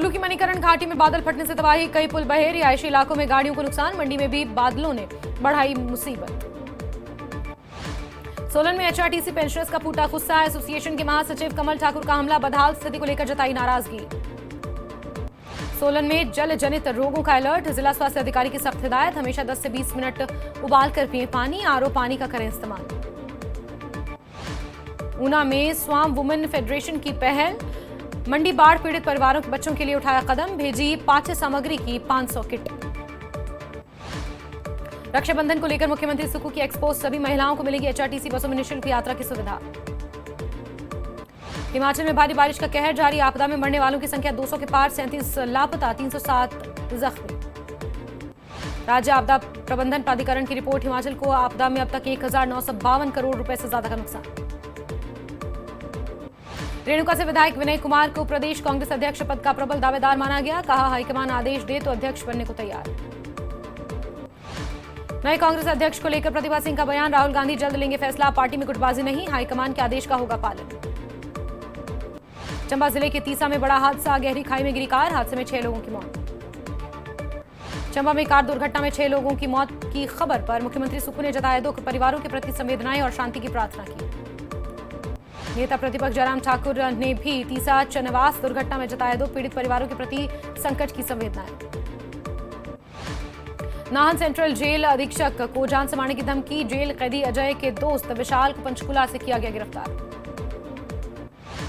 कुल्लू की मणिकरण घाटी में बादल फटने से तबाही, कई पुल बहे, रिहायशी इलाकों में गाड़ियों को नुकसान, मंडी में भी बादलों ने बढ़ाई मुसीबत। सोलन में एचआरटीसी पेंशनर्स का फूटा गुस्सा, एसोसिएशन के महासचिव कमल ठाकुर का हमला, बदहाल स्थिति को लेकर जताई नाराजगी। सोलन में जल जनित रोगों का अलर्ट, जिला स्वास्थ्य अधिकारी की सख्त हिदायत, हमेशा 10 से 20 मिनट उबाल कर पिए पानी, आरओ पानी का करें इस्तेमाल। ऊना में स्वाम वुमेन फेडरेशन की पहल, मंडी बाढ़ पीड़ित परिवारों के बच्चों के लिए उठाया कदम, भेजी पाठ्य सामग्री की 500 किट। रक्षाबंधन को लेकर मुख्यमंत्री सुक्खू की एक्सपोज, सभी महिलाओं को मिलेगी एचआरटीसी बसों में निःशुल्क यात्रा की सुविधा। हिमाचल में भारी बारिश का कहर जारी, आपदा में मरने वालों की संख्या 200 के पार, 37 लापता, 307 जख्मी। राज्य आपदा प्रबंधन प्राधिकरण की रिपोर्ट, हिमाचल को आपदा में अब तक 1952 करोड़ रुपए से ज्यादा का नुकसान। रेणुका से विधायक विनय कुमार को प्रदेश कांग्रेस अध्यक्ष पद का प्रबल दावेदार माना गया, कहा हाईकमान आदेश दे तो अध्यक्ष बनने को तैयार। नए कांग्रेस अध्यक्ष को लेकर प्रतिभा सिंह का बयान, राहुल गांधी जल्द लेंगे फैसला, पार्टी में गुटबाजी नहीं, हाईकमान के आदेश का होगा पालन। चंबा जिले के तीसा में बड़ा हादसा, गहरी खाई में गिरी कार, हादसे में 6 लोगों की मौत। चंबा में कार दुर्घटना में 6 लोगों की मौत की खबर पर मुख्यमंत्री सुक्खू ने जताया दुख, परिवारों के प्रति संवेदनाएं और शांति की प्रार्थना की। नेता प्रतिपक्ष जयराम ठाकुर ने भी तीसा चनवास दुर्घटना में जताया दुख, पीड़ित परिवारों के प्रति संकट की संवेदनाएं। नाहन सेंट्रल जेल अधीक्षक को जान से मारने की धमकी, जेल कैदी अजय के दोस्त विशाल को पंचकुला से किया गया गिरफ्तार।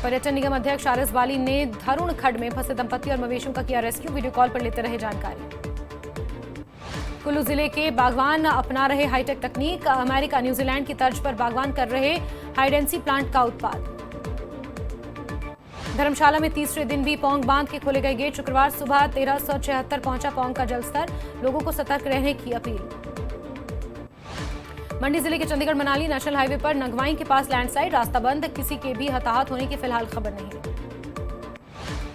पर्यटन निगम अध्यक्ष आरएस बाली ने धरुण खड्ड में फंसे दंपति और मवेशियों का किया रेस्क्यू, वीडियो कॉल पर लेते रहे जानकारी। कुल्लू जिले के बागवान अपना रहे हाईटेक तकनीक, अमेरिका न्यूजीलैंड की तर्ज पर बागवान कर रहे हाइडेंसी प्लांट का उत्पाद। धर्मशाला में तीसरे दिन भी पौंग बांध के खोले गए गेट, शुक्रवार सुबह 1376 पहुंचा पौंग का जलस्तर, लोगों को सतर्क रहने की अपील। मंडी जिले के चंडीगढ़ मनाली नेशनल हाईवे पर नगवाई के पास लैंडस्लाइड, रास्ता बंद, किसी के भी हताहत होने की फिलहाल खबर नहीं।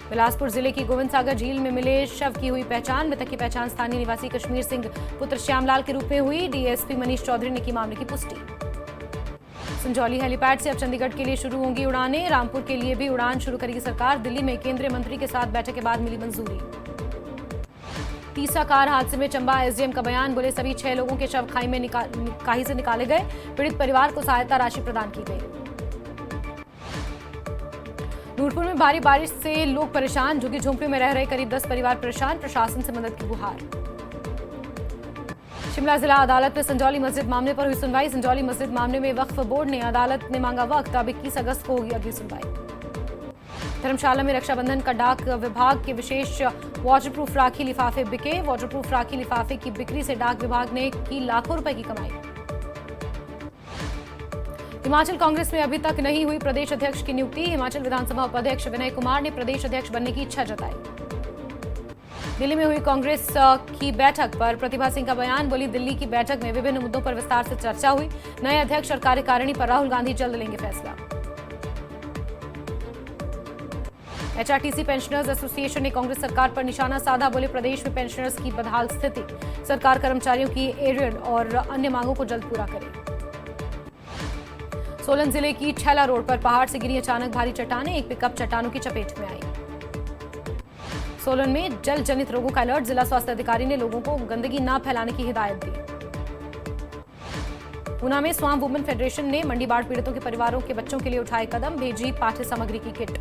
बिलासपुर जिले की गोविंद सागर झील में मिले शव की हुई पहचान, मृतक की पहचान स्थानीय निवासी कश्मीर सिंह पुत्र श्यामलाल के रूप में हुई, डीएसपी मनीष चौधरी ने की मामले की पुष्टि। संजौली हेलीपैड से अब चंडीगढ़ के लिए शुरू होंगी उड़ानें, रामपुर के लिए भी उड़ान शुरू करेगी सरकार, दिल्ली में केंद्रीय मंत्री के साथ बैठक के बाद मिली मंजूरी। तीसा कार हादसे में चंबा एसडीएम का बयान, बोले सभी 6 लोगों के शव खाई से निकाले गए, पीड़ित परिवार को सहायता राशि प्रदान की गई। नूरपुर में भारी बारिश से लोग परेशान, झुग्गी झोंपड़ियों में रह रहे करीब 10 परिवार परेशान, प्रशासन से मदद की गुहार। शिमला जिला अदालत में संजौली मस्जिद मामले पर हुई सुनवाई, संजौली मस्जिद मामले में वक्फ बोर्ड ने अदालत ने मांगा वक्त, अब 21 अगस्त को होगी अगली सुनवाई। धर्मशाला में रक्षाबंधन का डाक विभाग के विशेष वाटरप्रूफ राखी लिफाफे बिके, वाटरप्रूफ राखी लिफाफे की बिक्री से डाक विभाग ने की लाखों रुपए की कमाई। हिमाचल कांग्रेस में अभी तक नहीं हुई प्रदेश अध्यक्ष की नियुक्ति, हिमाचल विधानसभा उपाध्यक्ष विनय कुमार ने प्रदेश अध्यक्ष बनने की इच्छा जताई। दिल्ली में हुई कांग्रेस की बैठक पर प्रतिभा सिंह का बयान, बोली दिल्ली की बैठक में विभिन्न मुद्दों पर विस्तार से चर्चा हुई, नए अध्यक्ष और कार्यकारिणी पर राहुल गांधी जल्द लेंगे फैसला। एचआरटीसी पेंशनर्स एसोसिएशन ने कांग्रेस सरकार पर निशाना साधा, बोले प्रदेश में पेंशनर्स की बदहाल स्थिति, सरकार कर्मचारियों की एरियर और अन्य मांगों को जल्द पूरा करे। सोलन जिले की छैला रोड पर पहाड़ से गिरी अचानक भारी चट्टानें, एक पिकअप चट्टानों की चपेट में आई। सोलन में जल जनित रोगों का अलर्ट, जिला स्वास्थ्य अधिकारी ने लोगों को गंदगी न फैलाने की हिदायत दी। ऊना में स्वाम वुमेन फेडरेशन ने मंडी बाढ़ पीड़ितों के परिवारों के बच्चों के लिए उठाए कदम, भेजी पाठ्य सामग्री की किट।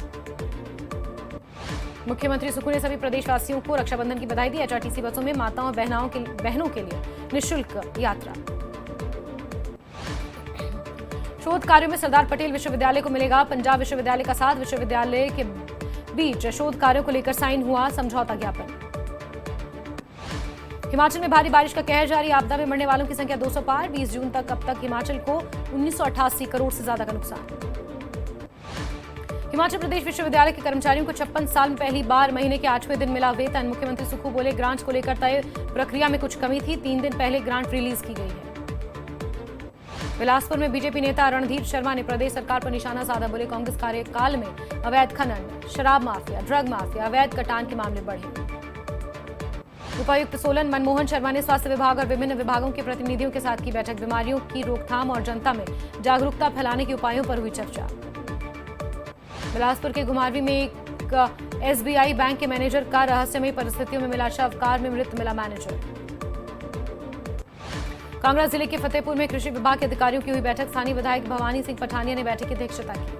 मुख्यमंत्री सुक्खू ने सभी प्रदेशवासियों को रक्षाबंधन की बधाई दी, एचआरटीसी बसों में माताओं और बहनों के लिए निःशुल्क यात्रा। शोध कार्यों में सरदार पटेल विश्वविद्यालय को मिलेगा पंजाब विश्वविद्यालय का साथ, विश्वविद्यालय के बीच शोध कार्यों को लेकर साइन हुआ समझौता ज्ञापन। हिमाचल में भारी बारिश का कहर जारी, आपदा में मरने वालों की संख्या 200 पार, 20 जून तक अब तक हिमाचल को 1988 करोड़ से ज्यादा का नुकसान। हिमाचल प्रदेश विश्वविद्यालय के कर्मचारियों को 56 साल में पहली बार महीने के 8वें दिन मिला वेतन, मुख्यमंत्री सुक्खू बोले ग्रांट को लेकर तय प्रक्रिया में कुछ कमी थी, 3 दिन पहले ग्रांट रिलीज की गई है। बिलासपुर में बीजेपी नेता रणधीर शर्मा ने प्रदेश सरकार पर निशाना साधा, बोले कांग्रेस कार्यकाल में अवैध खनन, शराब माफिया, ड्रग माफिया, अवैध कटान के मामले बढ़े। उपायुक्त सोलन मनमोहन शर्मा ने स्वास्थ्य विभाग और विभिन्न विभागों के प्रतिनिधियों के साथ की बैठक, बीमारियों की रोकथाम और जनता में जागरूकता फैलाने के उपायों पर हुई चर्चा। बिलासपुर के घुमारवी में एक SBI बैंक के मैनेजर का रहस्यमयी परिस्थितियों में मिला शव, कार में मृत मिला मैनेजर। कांगड़ा जिले के फतेहपुर में कृषि विभाग के अधिकारियों की हुई बैठक, स्थानीय विधायक भवानी सिंह पठानिया ने बैठक की अध्यक्षता की।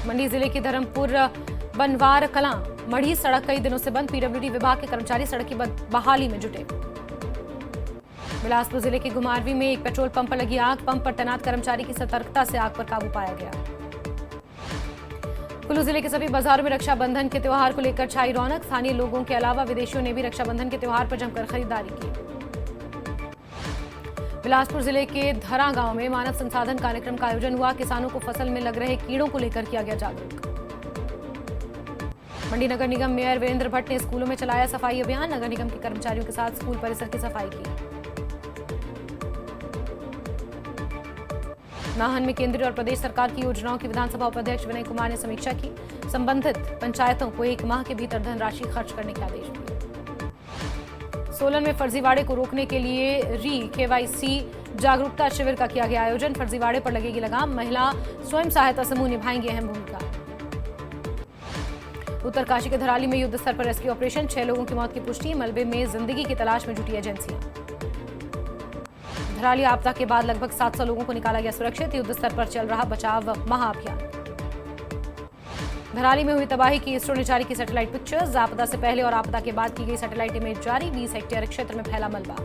मंडी जिले की धर्मपुर बनवार कलां मढ़ी सड़क कई दिनों से बंद, PWD विभाग के कर्मचारी सड़क की बहाली में जुटे। बिलासपुर जिले के घुमारवी में एक पेट्रोल पंप पर लगी आग, पंप पर तैनात कर्मचारी की सतर्कता से आग पर काबू पाया गया। कुल्लू जिले के सभी बाजारों में रक्षाबंधन के त्योहार को लेकर छाई रौनक, स्थानीय लोगों के अलावा विदेशियों ने भी रक्षाबंधन के त्योहार पर जमकर खरीदारी की। बिलासपुर जिले के धरा गांव में मानव संसाधन कार्यक्रम का आयोजन हुआ, किसानों को फसल में लग रहे कीड़ों को लेकर किया गया जागरूक। मंडी नगर निगम मेयर वीरेंद्र भट्ट ने स्कूलों में चलाया सफाई अभियान, नगर निगम के कर्मचारियों के साथ स्कूल परिसर की सफाई की। नाहन में केंद्रीय और प्रदेश सरकार की योजनाओं की विधानसभा उपाध्यक्ष विनय कुमार ने समीक्षा की, संबंधित पंचायतों को 1 माह के भीतर धनराशि खर्च करने के आदेश दिए। सोलन में फर्जीवाड़े को रोकने के लिए KYC जागरूकता शिविर का किया गया आयोजन, फर्जीवाड़े पर लगेगी लगाम, महिला स्वयं सहायता समूह निभाएंगे अहम भूमिका। उत्तरकाशी के धराली में युद्ध स्तर पर रेस्क्यू ऑपरेशन, 6 लोगों की मौत की पुष्टि, मलबे में जिंदगी की तलाश में जुटी एजेंसियां। धराली आपदा के बाद लगभग 700 लोगों को निकाला गया सुरक्षित, युद्ध स्तर पर चल रहा बचाव महाअभियान। धराली में हुई तबाही की इसरो ने जारी की सैटेलाइट पिक्चर्स, आपदा से पहले और आपदा के बाद की गई सैटेलाइट इमेज जारी, 20 हेक्टेयर क्षेत्र में फैला मलबा।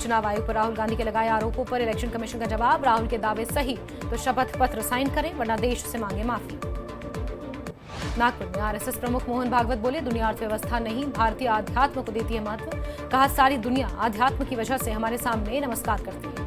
चुनाव आयोग पर राहुल गांधी के लगाए आरोपों पर इलेक्शन कमीशन का जवाब, राहुल के दावे सही तो शपथ पत्र साइन करें वरना देश से मांगे माफी। नागपुर में RSS प्रमुख मोहन भागवत बोले, दुनिया अर्थव्यवस्था नहीं भारतीय आध्यात्म को देती है महत्व, कहा सारी दुनिया आध्यात्म की वजह से हमारे सामने नमस्कार करती है।